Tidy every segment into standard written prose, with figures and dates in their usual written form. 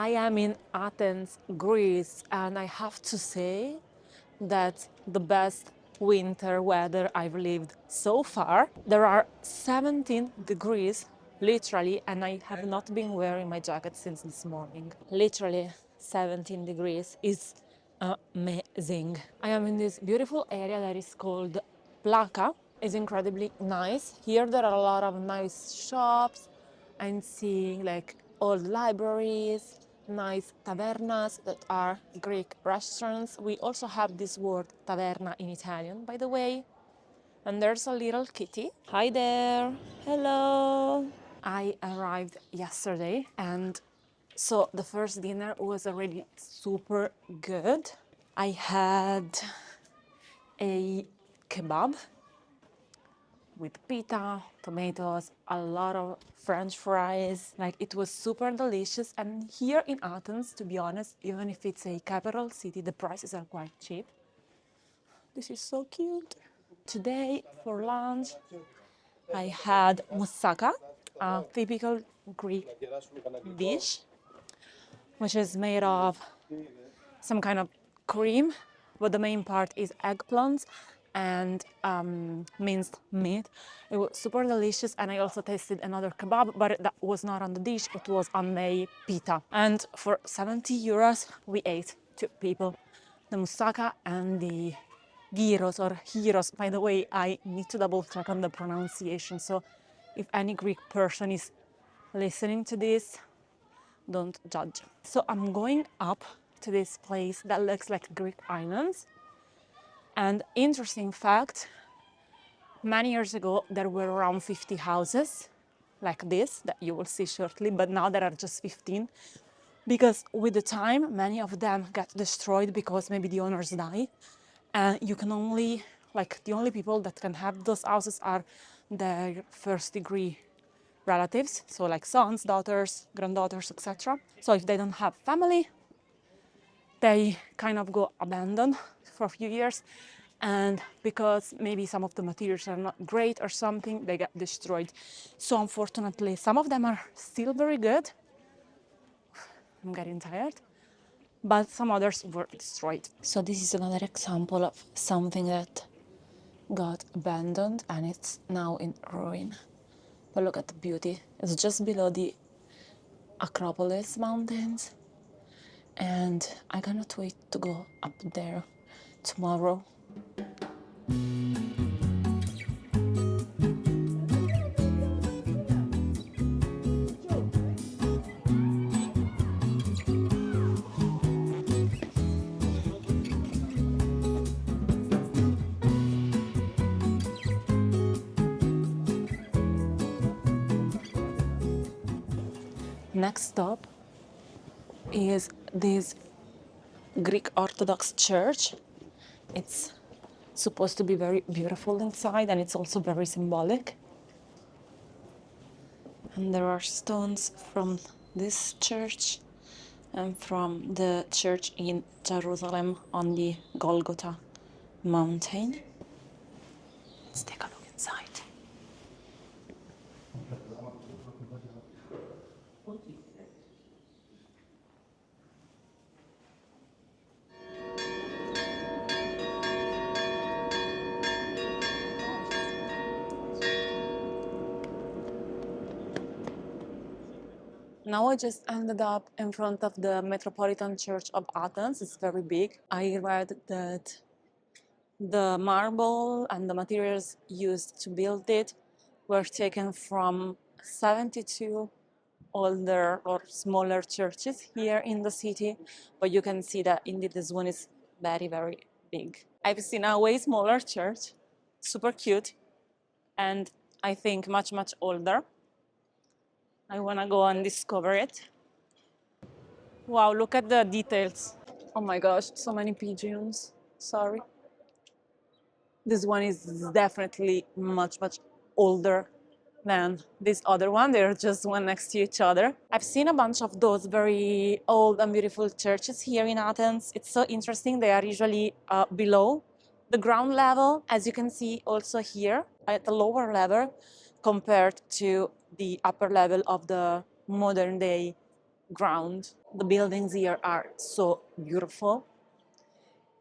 I am in Athens, Greece, and I have to say that the best winter weather I've lived so far. There are 17 degrees, literally, and I have not been wearing my jacket since this morning. Literally 17 degrees is amazing. I am in this beautiful area that is called Plaka. It's incredibly nice. Here there are a lot of nice shops. I'm seeing like old libraries, nice tavernas that are Greek restaurants. We also have this word taverna in Italian, by the way. And there's a little kitty. Hi there. Hello. I arrived yesterday, and so the first dinner was already super good. I had a kebab with pita, tomatoes, a lot of French fries. Like, it was super delicious. And here in Athens, to be honest, even if it's a capital city, the prices are quite cheap. This is so cute. Today for lunch, I had moussaka, a typical Greek dish, which is made of some kind of cream, but the main part is eggplants and minced meat. It was super delicious, and I also tasted another kebab, but that was not on the dish, it was on a pita. And for 70 euros, we ate 2 people, the moussaka and the gyros or gyros. By the way, I need to double check on the pronunciation, so if any Greek person is listening to this, don't judge. So I'm going up to this place that looks like Greek islands. And interesting fact, many years ago there were around 50 houses like this that you will see shortly, but now there are just 15, because with the time many of them got destroyed because maybe the owners died, and you can only, like, the only people that can have those houses are their first degree relatives, so like sons, daughters, granddaughters, etc. So if they don't have family, they kind of go abandoned for a few years, and because maybe some of the materials are not great or something, they get destroyed. So unfortunately, some of them are still very good. I'm getting tired. But some others were destroyed. So this is another example of something that got abandoned and it's now in ruin. But look at the beauty. It's just below the Acropolis mountains, and I cannot wait to go up there tomorrow. Next stop is this Greek Orthodox church. It's supposed to be very beautiful inside, and it's also very symbolic. And there are stones from this church and from the church in Jerusalem on the Golgotha mountain. Let's take a look inside. Now I just ended up in front of the Metropolitan Church of Athens. It's very big. I read that the marble and the materials used to build it were taken from 72 older or smaller churches here in the city, but you can see that indeed this one is very, very big. I've seen a way smaller church, super cute, and I think much, much older. I want to go and discover it. Wow, look at the details. Oh my gosh, so many pigeons. Sorry. This one is definitely much, much older than this other one. They're just one next to each other. I've seen a bunch of those very old and beautiful churches here in Athens. It's so interesting. They are usually below the ground level, as you can see also here at the lower level, compared to the upper level of the modern day ground. The buildings here are so beautiful.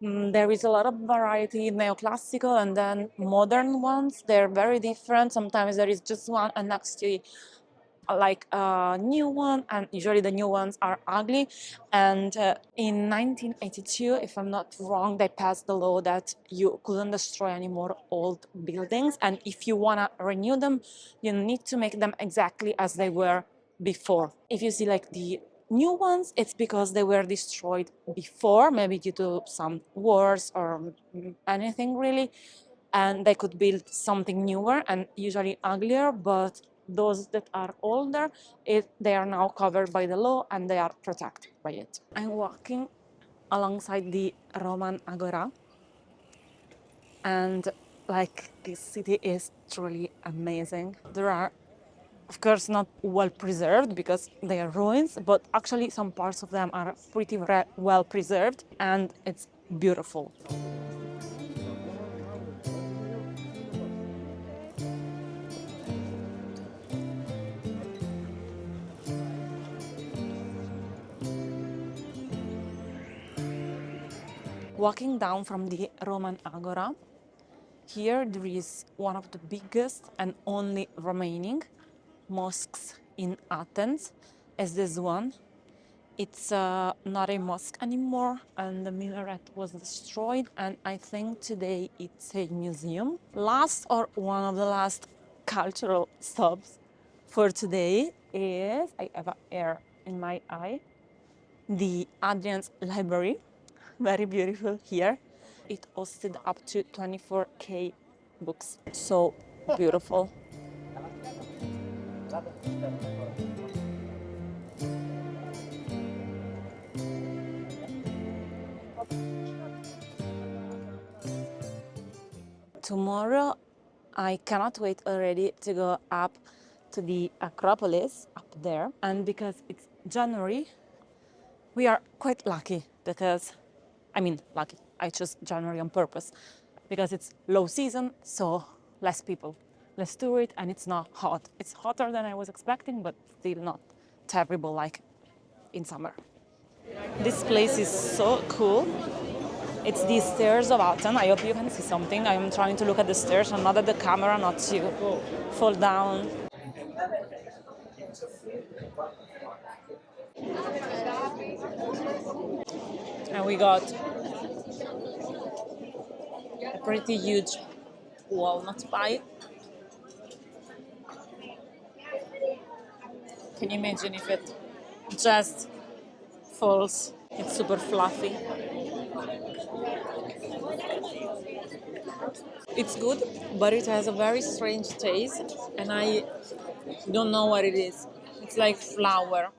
There is a lot of variety, neoclassical and then modern ones. They're very different. Sometimes there is just one and next to it like a new one, and usually the new ones are ugly. And in 1982, if I'm not wrong, they passed the law that you couldn't destroy any more old buildings, and if you want to renew them, you need to make them exactly as they were before. If you see like the new ones, it's because they were destroyed before, maybe due to some wars or anything really, and they could build something newer and usually uglier, but those that are older, they are now covered by the law and they are protected by it. I'm walking alongside the Roman Agora, and like this city is truly amazing. There are, of course, not well preserved because they are ruins, but actually some parts of them are pretty well preserved, and it's beautiful. Walking down from the Roman Agora, here there is one of the biggest and only remaining mosques in Athens, as this one. It's not a mosque anymore, and the minaret was destroyed, and I think today it's a museum. Last, or one of the last cultural stops for today is, I have a hair in my eye, the Adrian's library. Very beautiful here. It hosted up to 24K books. So beautiful. Tomorrow, I cannot wait already to go up to the Acropolis up there. And because it's January, we are quite lucky because, lucky, I chose January on purpose because it's low season, so less people, less tourists, and it's not hot. It's hotter than I was expecting, but still not terrible like in summer. This place is so cool. It's the stairs of Athens. I hope you can see something. I'm trying to look at the stairs and not at the camera, not to fall down. And we got a pretty huge walnut pie. Can you imagine if it just falls? It's super fluffy. It's good, but it has a very strange taste, and I don't know what it is. It's like flour.